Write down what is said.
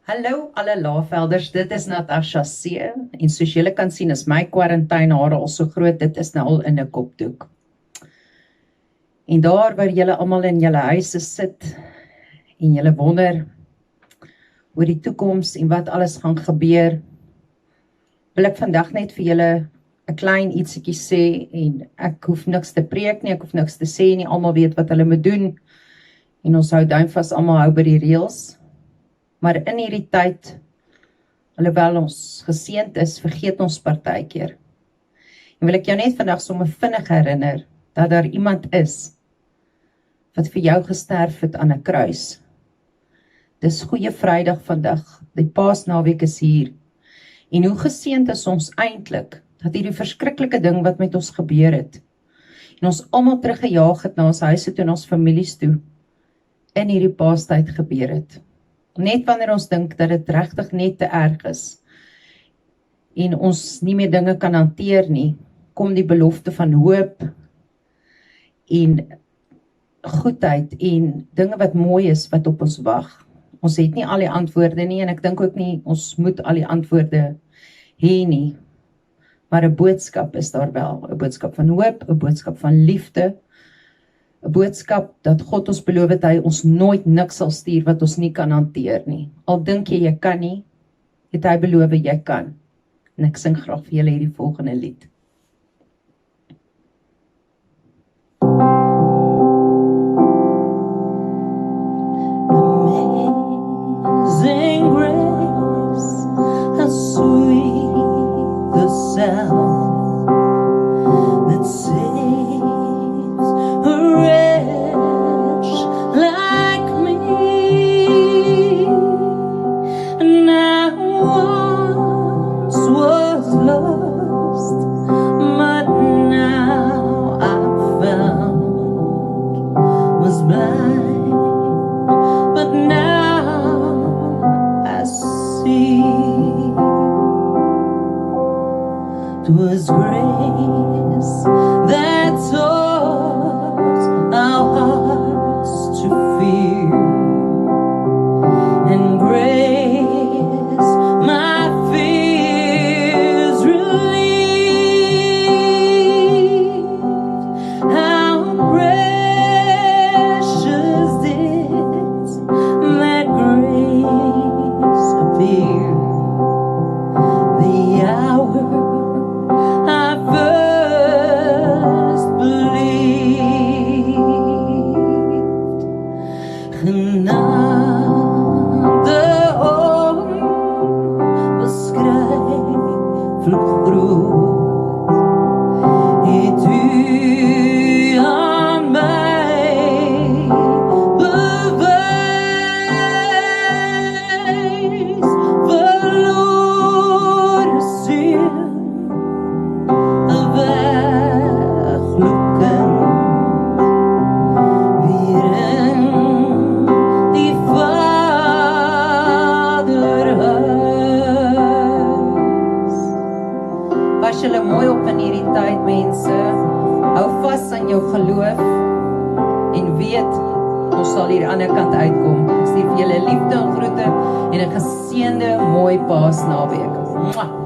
Hallo alle Laagvelders, dit is Natasha C. En soos julle kan sien is my quarantynehare al so groot, dit is nou al in 'n kopdoek. En daar waar julle almal in julle huise sit en julle wonder oor die toekoms en wat alles gaan gebeur, wil ek vandag net vir julle 'n klein ietsiekie sê en ek hoef niks te preek nie, ek hoef niks te sê nie, almal weet wat hulle moet doen en ons hou duimvas almal hou by die reëls. Maar in hierdie tyd, alhoewel ons geseënd is, vergeet ons partykeer. En wil ek jou net vandag sommer vinnig herinner, dat daar iemand is, wat vir jou gesterf het aan 'n kruis. Dis Goeie Vrydag vandag, die Paasnaweek is hier. En hoe geseënd is ons eintlik, dat hierdie verskriklike ding wat met ons gebeur het, en ons almal teruggejaag het na ons huise toe en ons families toe, in hierdie Paastyd gebeur het. Net wanneer ons dink dat dit regtig net te erg is en ons nie meer dinge kan hanteer nie, kom die belofte van hoop en goedheid en dinge wat mooi is wat op ons wag. Ons het nie al die antwoorde nie en ek dink ook nie ons moet al die antwoorde hê nie. Maar 'n boodskap is daar wel, 'n boodskap van hoop, 'n boodskap van liefde, 'n boodskap dat God ons beloof het hy ons nooit niks sal stuur wat ons nie kan hanteer nie. Al dink jy kan nie, het hy beloof jy kan. En ek sing graag vir julle hierdie volgende lied. Amazing grace, how sweet the sound that saves a wretch like me. And I once was lost, but now I'm found. Was blind, but now I see. 'Twas grace that taught our hearts to fear, and grace my fears relieved. How precious did that grace appear, the hour I first believed. Genade onbeschrijfelijk groot, het u aan mij bewijs. Verloren ziel weglukken, weer in die vaderhuis. Pas julle mooi op in hierdie tyd, mense. Hou vas aan jou geloof en weet, ons sal hier aan die ander kant uitkom. Ek stuur vir julle liefde en groete en 'n geseënde mooi Paasnaweek. Mwah!